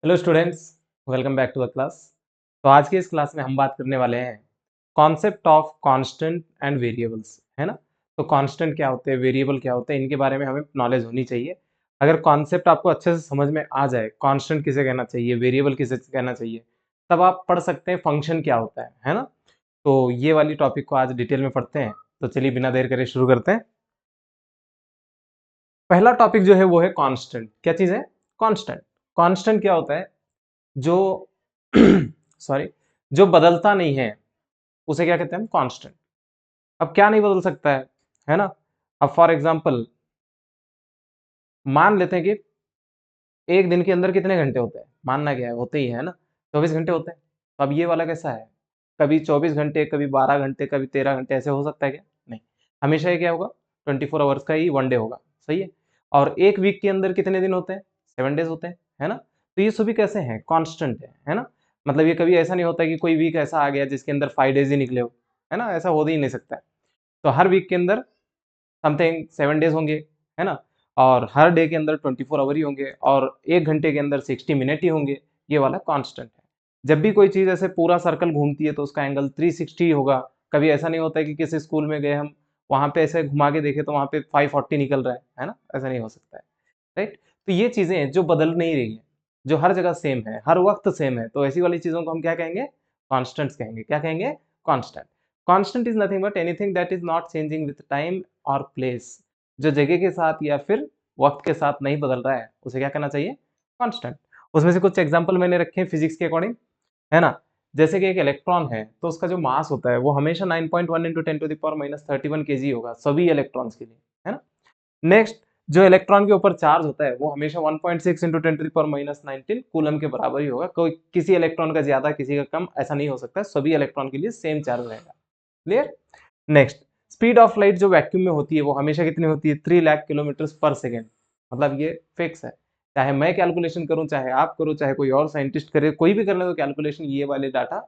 Hello students, welcome back to the class. तो आज की इस क्लास में हम बात करने वाले हैं concept of constant and variables, है ना। तो कांस्टेंट क्या होते हैं, वेरिएबल क्या होते हैं, इनके बारे में हमें नॉलेज होनी चाहिए। अगर कॉन्सेप्ट आपको अच्छे से समझ में आ जाए, कांस्टेंट किसे कहना चाहिए, वेरिएबल किसे कहना चाहिए, तब आप पढ़ सकते हैं फंक्शन क्या होता है ना। तो ये वाली टॉपिक को आज डिटेल में पढ़ते हैं। तो चलिए बिना देर करे शुरू करते हैं। पहला टॉपिक जो है वो है कांस्टेंट। क्या चीज है? कांस्टेंट। कांस्टेंट क्या होता है? जो सॉरी, जो बदलता नहीं है उसे क्या कहते हैं हम? कांस्टेंट। अब क्या नहीं बदल सकता है ना। अब फॉर एग्जांपल मान लेते हैं कि एक दिन के अंदर कितने घंटे होते हैं, मानना क्या है, होते ही है ना, 24 घंटे होते हैं। तो अब ये वाला कैसा है? कभी 24 घंटे, कभी 12 घंटे, कभी 13 घंटे, ऐसे हो सकता है क्या? नहीं। हमेशा ये क्या होगा? 24 आवर्स का ही वन डे होगा। सही है। और एक वीक के अंदर कितने दिन होते हैं? 7 डेज होते हैं, है ना। तो ये सभी कैसे हैं? कॉन्स्टेंट है ना। मतलब ये कभी ऐसा नहीं होता कि कोई वीक ऐसा आ गया जिसके अंदर 5 डेज ही निकले हो, है ना, ऐसा हो ही नहीं सकता है। तो हर वीक के अंदर समथिंग 7 डेज होंगे, है ना। और हर डे के अंदर 24 आवर ही होंगे, और एक घंटे के अंदर 60 मिनट ही होंगे। ये वाला कांस्टेंट है। जब भी कोई चीज ऐसे पूरा सर्कल घूमती है तो उसका एंगल 360 होगा। कभी ऐसा नहीं होता है कि किसी स्कूल में गए हम, वहां पे ऐसे घुमा के देखे तो वहां पे 540 निकल रहा है ना, ऐसा नहीं हो सकता है। राइट। तो ये चीजें हैं जो बदल नहीं रही है, जो हर जगह सेम है, हर वक्त सेम है, तो ऐसी वाली चीजों को हम क्या कहेंगे? कॉन्स्टेंट्स कहेंगे। क्या कहेंगे? Constant. Constant is nothing but anything that is not changing with time और प्लेस। जो जगह के साथ या फिर वक्त के साथ नहीं बदल रहा है उसे क्या कहना चाहिए? कांस्टेंट। उसमें से कुछ एग्जांपल मैंने रखे हैं फिजिक्स के अकॉर्डिंग, है ना। जैसे कि एक इलेक्ट्रॉन है तो उसका जो मास होता है वो हमेशा 9.1 इंटू 10⁻³ होगा सभी इलेक्ट्रॉन्स के लिए, है ना। नेक्स्ट, जो इलेक्ट्रॉन के ऊपर चार्ज होता है वो हमेशा 1.6 इंटू 10⁻19 कूलम के बराबर ही होगा। कोई किसी इलेक्ट्रॉन का ज्यादा किसी का कम ऐसा नहीं हो सकता, सभी इलेक्ट्रॉन के लिए सेम चार्ज रहेगा। Clear. Next, speed of light जो वैक्यूम में होती है वो हमेशा कितनी होती है? 3 लाख किलोमीटर पर सेकेंड। मतलब ये फिक्स है। चाहे मैं कैलकुलेशन करूं, चाहे आप करो, चाहे कोई और साइंटिस्ट करे, कोई भी कर ले तो कैलकुलेशन ये वाले डाटा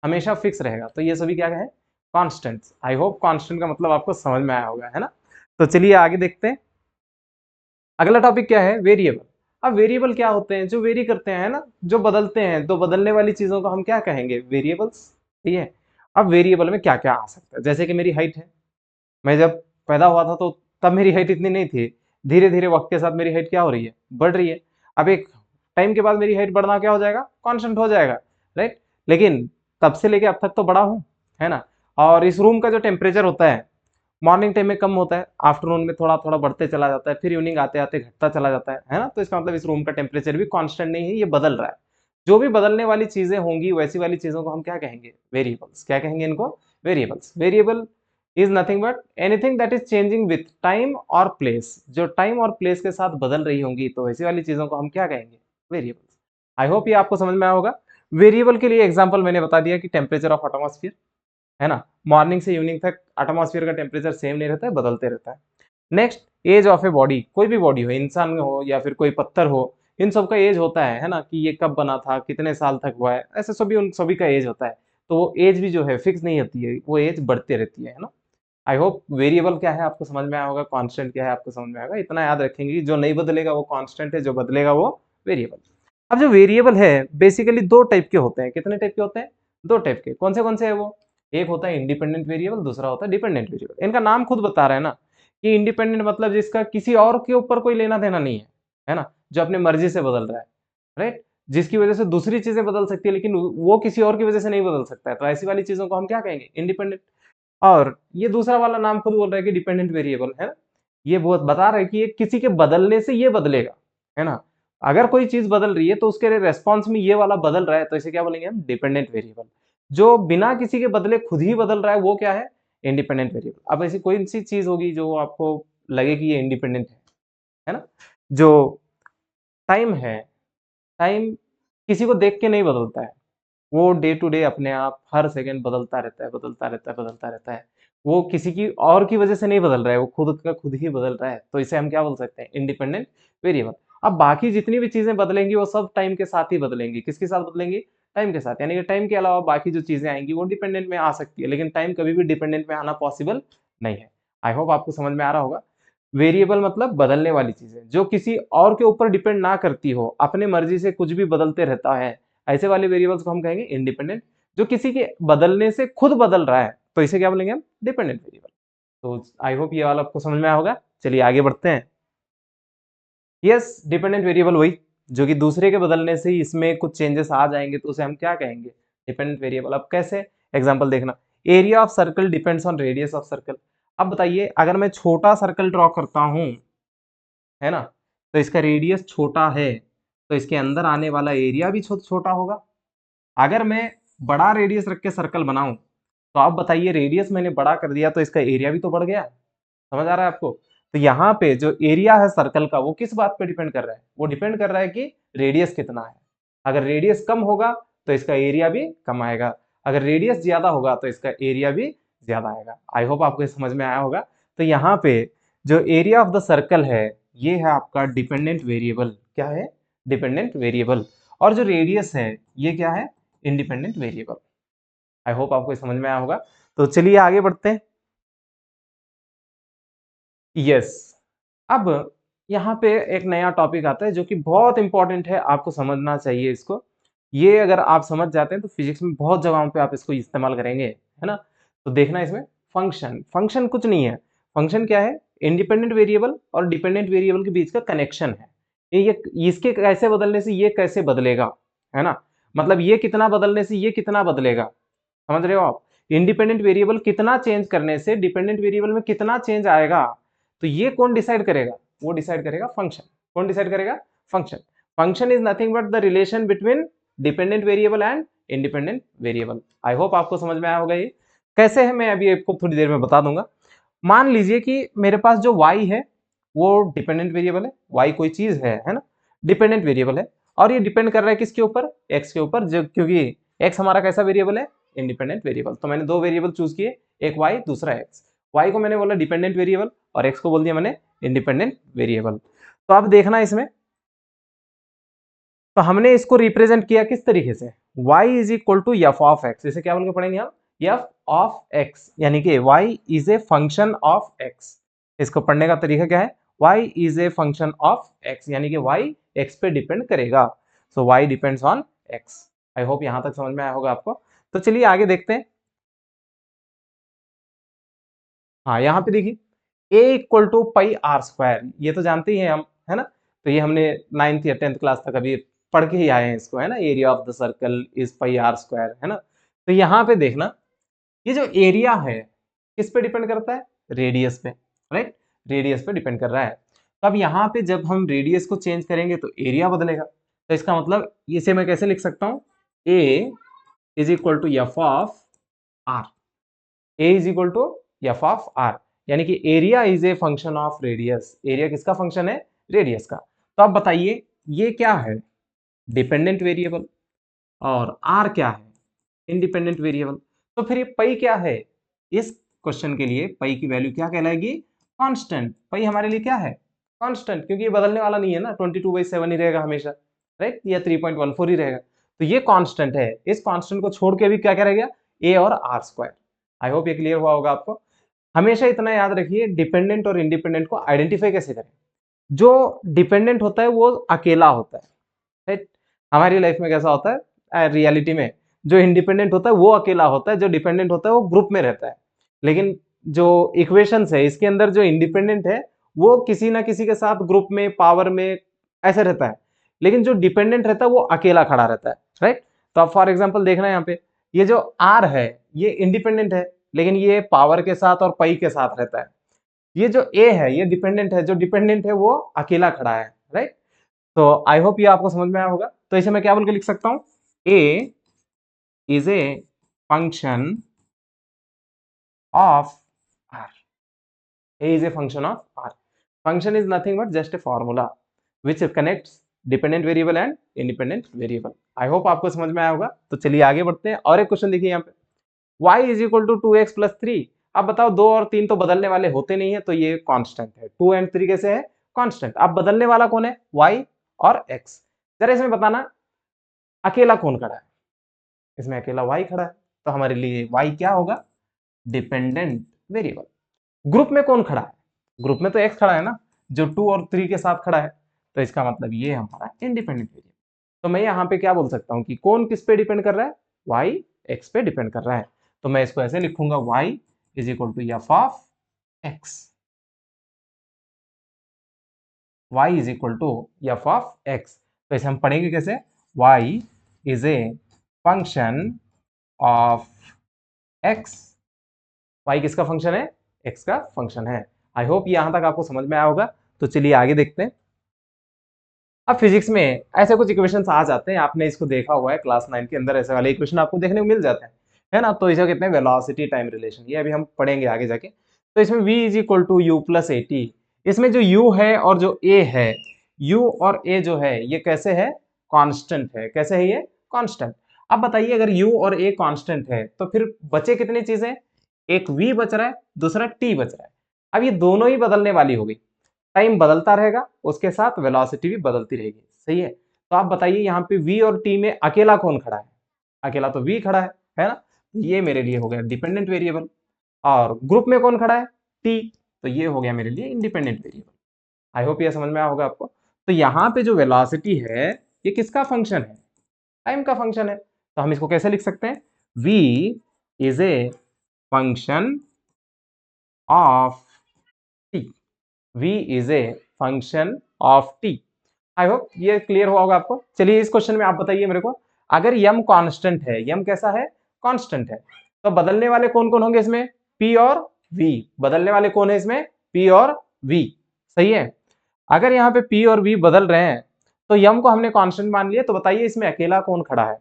हमेशा फिक्स रहेगा। तो ये सभी क्या है? कॉन्स्टेंट्स। आई होप कॉन्स्टेंट का मतलब आपको समझ में आया होगा, है ना। तो चलिए आगे देखते हैं। अगला टॉपिक क्या है? वेरिएबल। अब वेरिएबल क्या होते हैं? जो वेरी करते हैं, है ना, जो बदलते हैं। तो बदलने वाली चीजों को हम क्या कहेंगे? वेरिएबल्स। ठीक है। अब वेरिएबल में क्या क्या आ सकता है? जैसे कि मेरी हाइट है। मैं जब पैदा हुआ था तो तब मेरी हाइट इतनी नहीं थी। धीरे धीरे वक्त के साथ मेरी हाइट क्या हो रही है? बढ़ रही है। अब एक टाइम के बाद मेरी हाइट बढ़ना क्या हो जाएगा? कांस्टेंट हो जाएगा। राइट। लेकिन तब से लेके अब तक तो बड़ा हूं, है ना। और इस रूम का जो टेम्परेचर होता है मॉर्निंग टाइम में कम होता है, आफ्टरनून में थोड़ा थोड़ा बढ़ते चला जाता है, फिर इवनिंग आते आते घटता चला जाता है ना। तो इसका मतलब इस रूम का टेम्परेचर भी कांस्टेंट नहीं है, ये बदल रहा है। जो भी बदलने वाली चीजें होंगी वैसी वाली चीजों को हम क्या कहेंगे? वेरिएबल्स। क्या कहेंगे इनको? Variables. Variable is nothing but anything that is changing with time और प्लेस। जो टाइम और प्लेस के साथ बदल रही होंगी तो वैसी वाली चीजों को हम क्या कहेंगे? वेरिएबल्स। आई होप ये आपको समझ में आया होगा। वेरिएबल के लिए एग्जांपल मैंने बता दिया कि टेम्परेचर ऑफ एटमॉस्फेयर, है ना। मॉर्निंग से इवनिंग तक एटमॉस्फेयर का टेम्परेचर सेम नहीं रहता है, बदलते रहता है। Next, age of a body. कोई भी बॉडी हो, इंसान में हो या फिर कोई पत्थर हो, इन सब का एज होता है ना, कि ये कब बना था, कितने साल तक हुआ है, ऐसे सभी उन सभी का एज होता है। तो वो एज भी जो है फिक्स नहीं होती है, वो एज बढ़ते रहती है ना। आई होप वेरिएबल क्या है आपको समझ में आया होगा, कांस्टेंट क्या है आपको समझ में आएगा। इतना याद रखेंगे कि जो नहीं बदलेगा वो कांस्टेंट है, जो बदलेगा वो वेरिएबल। अब जो वेरिएबल है बेसिकली दो टाइप के होते हैं। कितने टाइप के होते हैं? दो टाइप के। कौन से है वो? एक होता है इंडिपेंडेंट वेरिएबल, दूसरा होता है डिपेंडेंट वेरिएबल। इनका नाम खुद बता रहा है ना कि इंडिपेंडेंट मतलब जिसका किसी और के ऊपर कोई लेना देना नहीं है ना, जो अपनी मर्जी से बदल रहा है। राइट। जिसकी वजह से दूसरी चीजें बदल सकती है लेकिन वो किसी और की वजह से नहीं बदल सकता है, तो ऐसी वाली चीजों को हम क्या कहेंगे? इंडिपेंडेंट। और ये दूसरा वाला नाम खुद बोल रहा है कि डिपेंडेंट वेरिएबल, है ना। ये बहुत बता रहा है कि ये किसी के बदलने से ये बदलेगा, है ना। अगर कोई चीज बदल रही है तो उसके रेस्पॉन्स में ये वाला बदल रहा है, तो इसे क्या बोलेंगे हम? Dependent variable. जो बिना किसी के बदले खुद ही बदल रहा है वो क्या है? Independent variable. अब ऐसी कोई सी चीज होगी जो आपको लगे कि ये इंडिपेंडेंट है ना। जो टाइम है, टाइम किसी को देख के नहीं बदलता है। वो डे टू डे अपने आप हर सेकंड बदलता रहता है, बदलता रहता है, बदलता रहता है। वो किसी की और की वजह से नहीं बदल रहा है, वो खुद का खुद ही बदल रहा है। तो इसे हम क्या बोल सकते हैं? Independent variable. अब बाकी जितनी भी चीजें बदलेंगी वो सब टाइम के साथ ही बदलेंगी। किसके साथ बदलेंगी? टाइम के साथ। यानी कि टाइम के अलावा बाकी जो चीजें आएंगी वो डिपेंडेंट में आ सकती है, लेकिन टाइम कभी भी डिपेंडेंट में आना पॉसिबल नहीं है। आई होप आपको समझ में आ रहा होगा। वेरिएबल मतलब बदलने वाली चीजें जो किसी और के ऊपर डिपेंड ना करती हो, अपने मर्जी से कुछ भी बदलते रहता है, ऐसे वाले वेरिएबल्स को हम कहेंगे इंडिपेंडेंट। जो किसी के बदलने से खुद बदल रहा है तो इसे क्या बोलेंगे हम, डिपेंडेंट वेरिएबल। तो आई होप ये वाला आपको समझ में आया होगा। चलिए आगे बढ़ते हैं। यस, डिपेंडेंट वेरिएबल वही जो कि दूसरे के बदलने से ही इसमें कुछ चेंजेस आ जाएंगे तो उसे हम क्या कहेंगे, डिपेंडेंट वेरिएबल। अब कैसे, एग्जांपल देखना, area of circle depends on radius of circle. अब बताइए अगर मैं छोटा सर्कल ड्रॉ करता हूं, है ना, तो इसका रेडियस छोटा है तो इसके अंदर आने वाला एरिया भी छोटा होगा। अगर मैं बड़ा रेडियस रख के सर्कल बनाऊं तो आप बताइए रेडियस मैंने बड़ा कर दिया तो इसका एरिया भी तो बढ़ गया। समझ आ रहा है आपको? तो यहाँ पे जो एरिया है सर्कल का वो किस बात पे डिपेंड कर रहा है, वो डिपेंड कर रहा है कि रेडियस कितना है। अगर रेडियस कम होगा तो इसका एरिया भी कम आएगा, अगर रेडियस ज्यादा होगा तो इसका एरिया भी ज्यादा आएगा। आई होप आपको समझ में आया होगा। तो यहाँ पे जो एरिया ऑफ द सर्कल है ये है आपका डिपेंडेंट वेरिएबल। क्या है, डिपेंडेंट वेरिएबल। और जो रेडियस है ये क्या है, इंडिपेंडेंट वेरिएबल। आई होप आपको समझ में आया होगा। तो चलिए आगे बढ़ते हैं। यस, अब यहाँ पे एक नया टॉपिक आता है जो कि बहुत इंपॉर्टेंट है, आपको समझना चाहिए इसको। ये अगर आप समझ जाते हैं तो फिजिक्स में बहुत जगहों पे आप इसको इस्तेमाल करेंगे, है ना। तो देखना इसमें, फंक्शन, फंक्शन कुछ नहीं है। फंक्शन क्या है, इंडिपेंडेंट वेरिएबल और डिपेंडेंट वेरिएबल के बीच का कनेक्शन है। ये इसके कैसे बदलने से ये कैसे बदलेगा, है ना, मतलब ये कितना बदलने से ये कितना बदलेगा, समझ रहे हो आप। इंडिपेंडेंट वेरिएबल कितना चेंज करने से डिपेंडेंट वेरिएबल में कितना चेंज आएगा, तो ये कौन डिसाइड करेगा, वो डिसाइड करेगा फंक्शन। कौन डिसाइड करेगा, function. Function is nothing but the relation between dependent variable and independent variable. I hope आपको समझ में आया होगा। ये कैसे है मैं अभी आपको थोड़ी देर में बता दूंगा। मान लीजिए कि मेरे पास जो y है वो डिपेंडेंट वेरिएबल है, y कोई चीज है ना, डिपेंडेंट वेरिएबल है। और ये डिपेंड कर रहा है किसके ऊपर, x के ऊपर, जो क्योंकि x हमारा कैसा वेरिएबल है, इंडिपेंडेंट वेरिएबल। तो मैंने दो वेरिएबल चूज किए, एक y दूसरा x। y को मैंने बोला डिपेंडेंट वेरिएबल और x को बोल दिया मैंने इंडिपेंडेंट वेरिएबल। तो अब देखना इसमें, तो हमने इसको रिप्रेजेंट किया किस तरीके से, y is equal to f of x. इसे क्या बोल के पढ़ेंगे हम, एफ ऑफ एक्स, यानी कि y is a function of x। इसको पढ़ने का तरीका क्या है, y is a function of x, यानी कि y x पे डिपेंड करेगा। सो y depends on x। I hope यहां तक समझ में आया होगा आपको। तो चलिए आगे देखते हैं। हाँ यहाँ पे देखिए, a equal to pi r square, ये तो जानते ही हैं हम, है ना। तो ये हमने 9th या 10th क्लास तक अभी पढ़ के ही आए हैं इसको, है ना। Area of the circle is pi r square, है ना। तो यहाँ पे देखना, ये जो एरिया है किस पे डिपेंड करता है, रेडियस पे, राइट। रेडियस पे डिपेंड कर रहा है। तो अब यहाँ पे जब हम रेडियस को चेंज करेंगे तो एरिया बदलेगा। तो इसका मतलब इसे मैं कैसे लिख सकता हूँ, a is equal to f of are. A is equal to f of r, यानी कि area is a function of radius. Area किसका फंक्शन है, रेडियस का। तो अब बताइए ये क्या है, डिपेंडेंट वेरिएबल, और आर क्या है, इंडिपेंडेंट वेरिएबल। तो फिर ये पाई क्या है, इस क्वेश्चन के लिए पाई की वैल्यू क्या कहलाएगी, कांस्टेंट। पाई हमारे लिए क्या है, कांस्टेंट, क्योंकि ये बदलने वाला नहीं है ना, 22/7 ही रहेगा हमेशा, राइट, या 3.14 ही रहेगा। तो ये कांस्टेंट है, इस कांस्टेंट को छोड़ के भी क्या क्या रहेगा, ए और आर स्क्वायर। आई होप ये क्लियर हुआ होगा आपको। हमेशा इतना याद रखिए, डिपेंडेंट और इंडिपेंडेंट को आइडेंटिफाई कैसे करें। जो डिपेंडेंट होता है वो अकेला होता है, राइट। हमारी लाइफ में कैसा होता है, रियलिटी में जो इंडिपेंडेंट होता है वो अकेला होता है, जो डिपेंडेंट होता है वो ग्रुप में रहता है। लेकिन जो इक्वेशंस है इसके अंदर जो इंडिपेंडेंट है वो किसी ना किसी के साथ ग्रुप में, पावर में ऐसे रहता है। लेकिन जो डिपेंडेंट रहता है वो अकेला खड़ा रहता है, राइट। तो अब फॉर एग्जाम्पल देखना यहाँ पे, ये जो आर है ये इंडिपेंडेंट है, लेकिन ये पावर के साथ और पाई के साथ रहता है। ये जो ए है ये डिपेंडेंट है, जो डिपेंडेंट है वो अकेला खड़ा है, राइट। तो आई होप ये आपको समझ में आया होगा। तो इसे मैं क्या बोल के लिख सकता हूं, A is a function of are. A is a function of R. Function is nothing but just a formula which connects dependent variable and independent variable. I hope आपको समझ में आया होगा। तो चलिए आगे बढ़ते हैं। और एक क्वेश्चन देखिए यहाँ पे, y is equal to 2x+3। अब बताओ 2 और 3 तो बदलने वाले होते नहीं है, तो ये कांस्टेंट है। 2 एंड 3 कैसे है, कांस्टेंट। अब बदलने वाला कौन है, y और x। जरा इसमें बताना अकेला कौन खड़ा है, इसमें अकेला y खड़ा है। तो हमारे लिए y क्या होगा, डिपेंडेंट वेरिएबल। ग्रुप में कौन खड़ा है, ग्रुप में तो x खड़ा है ना, जो 2 और 3 के साथ खड़ा है, तो इसका मतलब ये हमारा इंडिपेंडेंट वेरिएबल। तो मैं यहाँ पे क्या बोल सकता हूँ कि कौन किस पे डिपेंड कर रहा है, y x पे डिपेंड कर रहा है। तो मैं इसको ऐसे लिखूंगा y is equal to f of x, y is equal to f of x। तो इसे हम पढ़ेंगे कैसे, y is a function of x, y किसका फंक्शन है, x का फंक्शन है। आई होप यहां तक आपको समझ में आया होगा। तो चलिए आगे देखते हैं। अब फिजिक्स में ऐसे कुछ इक्वेशंस आ जाते हैं, आपने इसको देखा हुआ है क्लास 9 के अंदर, ऐसे वाले इक्वेशन आपको देखने को मिल जाते हैं, है ना। तो इसे कहते हैं वेलोसिटी टाइम रिलेशन, ये अभी हम पढ़ेंगे आगे जाके। तो इसमें v is equal to u plus a t, इसमें जो u है और जो a है, u और a जो है ये कैसे है, कांस्टेंट है। कैसे है ये, कांस्टेंट। अब बताइए अगर u और a कांस्टेंट है तो फिर बचे कितनी चीजें, एक v बच रहा है, दूसरा t बच रहा है। अब ये दोनों ही बदलने वाली होगी, टाइम बदलता रहेगा, उसके साथ वेलोसिटी भी बदलती रहेगी, सही है। तो आप बताइए यहाँ पे v और t में अकेला कौन खड़ा है, अकेला तो v खड़ा है ना। ये मेरे लिए हो गया डिपेंडेंट वेरिएबल। और ग्रुप में कौन खड़ा है, t, तो ये हो गया मेरे लिए इंडिपेंडेंट वेरिएबल। आई होप ये समझ में आया होगा आपको। तो यहाँ पे जो वेलोसिटी है ये किसका फंक्शन है, टाइम का फंक्शन है। तो हम इसको कैसे लिख सकते हैं, v is a function of t, v is a function of t। I hope ये क्लियर हुआ होगा आपको। चलिए इस क्वेश्चन में आप बताइए मेरे को, अगर यम कांस्टेंट है, यम कैसा है, कांस्टेंट है, तो बदलने वाले कौन कौन होंगे इसमें, p और v। बदलने वाले कौन है इसमें, p और v, सही है। अगर यहाँ पे p और v बदल रहे हैं तो यम को हमने कांस्टेंट मान लिया, तो बताइए इसमें अकेला कौन खड़ा है,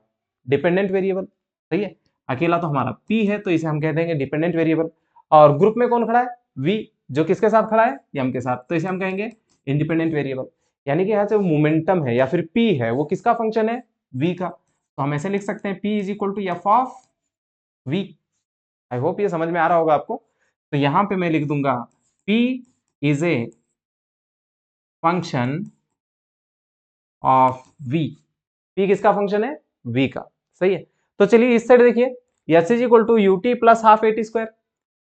डिपेंडेंट वेरिएबल, सही है। अकेला तो हमारा p है, तो इसे हम कह देंगे डिपेंडेंट वेरिएबल। और ग्रुप में कौन खड़ा है, v, जो किसके साथ खड़ा है, यम के साथ, तो इसे हम कहेंगे इंडिपेंडेंट वेरिएबल। यानी कि यहाँ से मोमेंटम है या फिर p है वो किसका फंक्शन है, v का। तो हम ऐसे लिख सकते हैं p is equal to f of v। I hope ये समझ में आ रहा होगा आपको। तो यहाँ पे मैं लिख दूंगा p is a function of v, p किसका फंक्शन है, v का, सही है। तो चलिए इस साइड देखिए, s is equal to u t plus half a t square.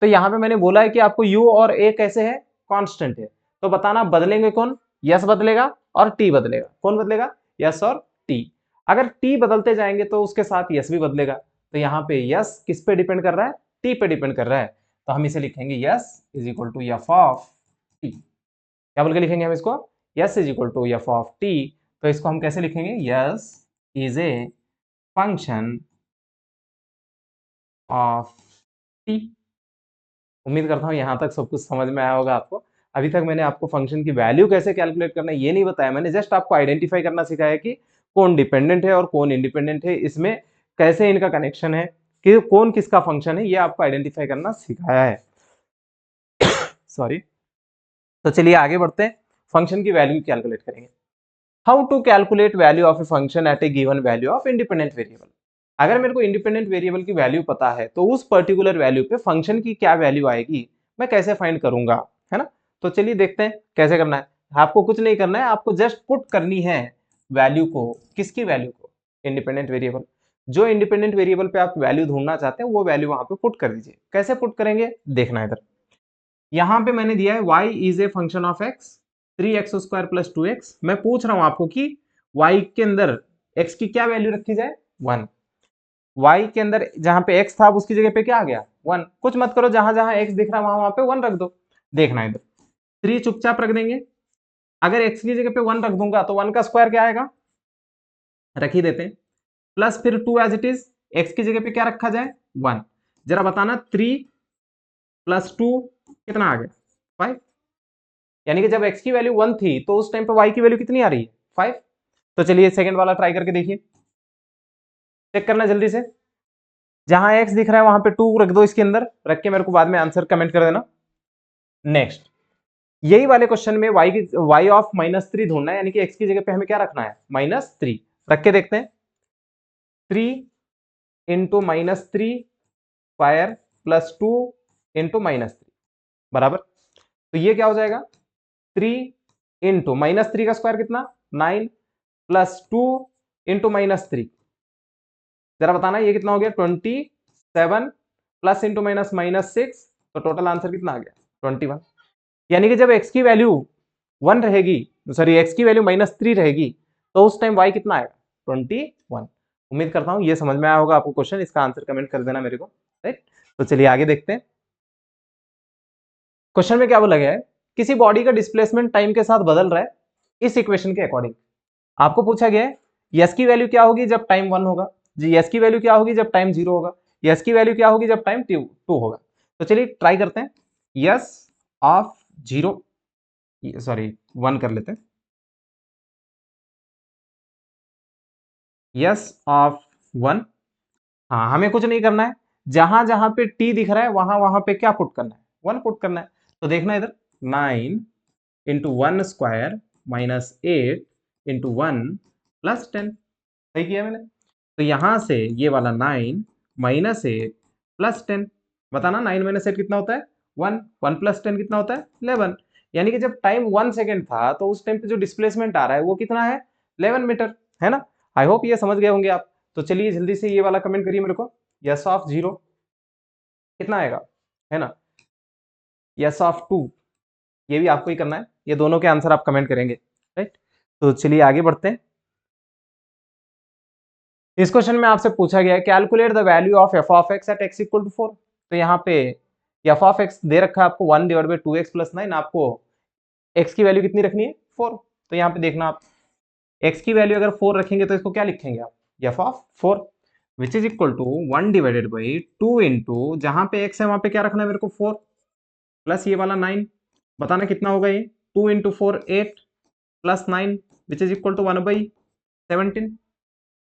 तो यहाँ पे मैंने बोला है कि आपको u और a कैसे है, कांस्टेंट है। तो बताना बदलेंगे कौन, s बदलेगा और t बदलेगा। कौन बदलेगा, s और t। अगर t बदलते जाएंगे तो उसके साथ s भी बदलेगा। तो यहाँ पे s किस पे डिपेंड कर रहा है, t पे डिपेंड कर रहा है। तो हम इसे लिखेंगे s is equal to f of t। क्या बोल के लिखेंगे हम इसको, s is equal to f of t। तो इसको हम कैसे लिखेंगे, s is a function of t। उम्मीद करता हूँ यहाँ तक सब कुछ समझ में आया होगा आपको। अभी तक मैंने आपको फंक्शन की वैल्यू कैसे कैलकुलेट करना है ये नहीं बताया, मैंने जस्ट आपको आइडेंटिफाई करना सिखाया कि कौन डिपेंडेंट है और कौन इंडिपेंडेंट है, इसमें कैसे इनका कनेक्शन है, कि कौन किसका फंक्शन है, ये आपको आइडेंटिफाई करना सिखाया है। सॉरी। तो चलिए आगे बढ़ते हैं, फंक्शन की वैल्यू कैलकुलेट करेंगे। How to calculate value of a function at a given value of independent variable. अगर मेरे को इंडिपेंडेंट वेरिएबल की वैल्यू पता है तो उस पर्टिकुलर वैल्यू पे फंक्शन की क्या वैल्यू आएगी मैं कैसे फाइंड करूंगा, है ना। तो चलिए देखते हैं कैसे करना है। आपको कुछ नहीं करना है, आपको जस्ट पुट करनी है वैल्यू को, किसकी वैल्यू को, इंडिपेंडेंट वेरिएबल। जो इंडिपेंडेंट वेरिएबल पे आप वैल्यू ढूंढना चाहते हैं वो वैल्यू वहां पे पुट कर दीजिए। कैसे पुट करेंगे देखना है इधर। यहां पे मैंने दिया है y is a function of x, 3x² plus 2x। मैं पूछ रहा हूं आपको कि y के अंदर x की क्या वैल्यू रखी जाए, 1। y के अंदर जहां पे x था उसकी जगह पे क्या आ गया, 1। कुछ मत करो, जहां जहां x दिख रहा है वहां वहां पे 1 रख दो। देखना है इधर, 3 चुपचाप रख देंगे। अगर x की जगह पे 1 रख दूंगा तो 1 का स्क्वायर क्या आएगा, रख ही देते हैं, प्लस फिर 2 एज इट इज, x की जगह पे क्या रखा जाए, 1। जरा बताना 3 प्लस 2 कितना आ गया, 5। यानी कि जब x की वैल्यू 1 थी तो उस टाइम पे y की वैल्यू कितनी आ रही है, 5। तो चलिए सेकंड वाला ट्राई करके देखिए, चेक करना जल्दी से। जहां x दिख रहा है वहां पे 2 रख दो, इसके अंदर रख के मेरे को बाद में आंसर कमेंट कर देना। नेक्स्ट, यही वाले क्वेश्चन में y ऑफ -3 ढूंढना है, यानी कि x की जगह पे हमें क्या रखना है, -3। रख के देखते हैं, 3 इंटू -3 स्क्वायर प्लस 2 इंटू -3 बराबर। तो ये क्या हो जाएगा, 3 इंटू -3 का स्क्वायर कितना, 9 प्लस 2 इंटू -3, जरा बताना ये कितना हो गया, 27 प्लस इंटू माइनस -6, तो टोटल आंसर कितना आ गया, 21। यानी कि जब x की वैल्यू 1 रहेगी, सॉरी x की वैल्यू -3 रहेगी, तो उस टाइम y कितना आएगा 21। उम्मीद करता हूं ये समझ में आया होगा आपको क्वेश्चन। इसका आंसर कमेंट कर देना मेरे को, राइट। तो चलिए आगे देखते हैं। क्वेश्चन में क्या बोला गया है, किसी बॉडी का डिस्प्लेसमेंट टाइम के साथ बदल रहा है इस इक्वेशन के अकॉर्डिंग। आपको पूछा गया है यस की वैल्यू क्या होगी जब टाइम 1 होगा, जी यस की वैल्यू क्या होगी जब टाइम 0 होगा, यस की वैल्यू क्या होगी जब टाइम 2 होगा। तो चलिए ट्राई करते हैं। यस ऑफ 0, सॉरी 1 कर लेते हैं। यस ऑफ 1, हाँ हमें कुछ नहीं करना है, जहां जहां पे टी दिख रहा है वहां वहां पे क्या पुट करना है, 1 पुट करना है। तो देखना इधर 9 इंटू 1 स्क्वायर -8 इंटू 1 प्लस 10, सही किया मैंने। तो यहां से ये वाला 9 -8 प्लस 10, बताना 9 -8 कितना होता है 1, 1 प्लस 10 कितना होता है 11। यानी कि जब टाइम 1 सेकेंड था तो उस टाइम पे जो डिस्प्लेसमेंट आ रहा है वो कितना है 11 मीटर, है ना। आई होप ये समझ गए होंगे आप। तो चलिए जल्दी से ये वाला कमेंट करिए मेरे को, यस ऑफ 0 कितना आएगा, है ना। यस ऑफ 2, ये भी आपको ही करना है, ये दोनों के आंसर आप कमेंट करेंगे, राइट। तो चलिए आगे बढ़ते हैं। इस क्वेश्चन में आपसे पूछा गया है calculate the value of f of x at x equal to 4। तो यहाँ पे एफ ऑफ एक्स दे रखा है आपको 1 डिवाइड बाई 2x प्लस 9, आपको x की वैल्यू कितनी रखनी है 4। तो यहाँ पे देखना आप x की वैल्यू अगर 4 रखेंगे तो इसको क्या लिखेंगे आप, f of 4 which is equal to 1 divided by 2 into जहां पे x है वहां पे क्या रखना है मेरे को 4 प्लस ये वाला 9, बताना कितना होगा ये 2 into 4 8 plus 9 which is equal to 1/17।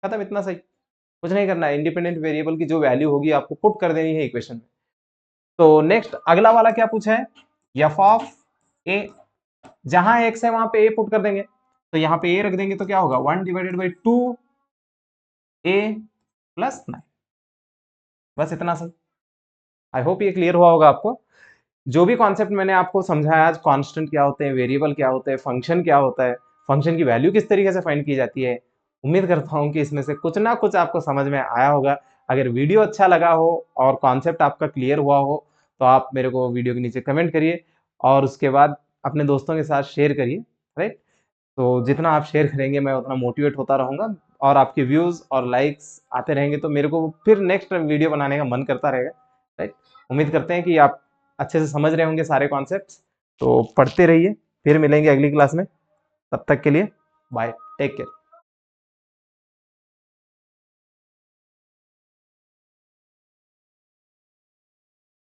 खत्म, इतना सही, कुछ नहीं करना है। इंडिपेंडेंट वेरिएबल की जो वैल्यू होगी आपको पुट कर देनी है इक्वेशन में। तो नेक्स्ट अगला वाला क्या पूछा है, एफ ऑफ ए, जहां एक्स है वहां पे ए पुट कर देंगे। तो यहाँ पे ए रख देंगे तो क्या होगा 1 डिवाइडेड बाई 2 ए प्लस 9, बस इतना सही। आई होप ये क्लियर हुआ होगा आपको। जो भी कॉन्सेप्ट मैंने आपको समझाया आज, कांस्टेंट क्या होते हैं, वेरिएबल क्या होते हैं, फंक्शन क्या होता है, फंक्शन की वैल्यू किस तरीके से फाइंड की जाती है, उम्मीद करता हूं कि इसमें से कुछ ना कुछ आपको समझ में आया होगा। अगर वीडियो अच्छा लगा हो और कॉन्सेप्ट आपका क्लियर हुआ हो तो आप मेरे को वीडियो के नीचे कमेंट करिए और उसके बाद अपने दोस्तों के साथ शेयर करिए, राइट। तो जितना आप शेयर करेंगे मैं उतना मोटिवेट होता रहूंगा और आपके व्यूज और लाइक्स आते रहेंगे तो मेरे को फिर नेक्स्ट वीडियो बनाने का मन करता रहेगा, राइट। उम्मीद करते हैं कि आप अच्छे से समझ रहे होंगे सारे कॉन्सेप्ट्स। तो पढ़ते रहिए, फिर मिलेंगे अगली क्लास में, तब तक के लिए बाय, टेक केयर।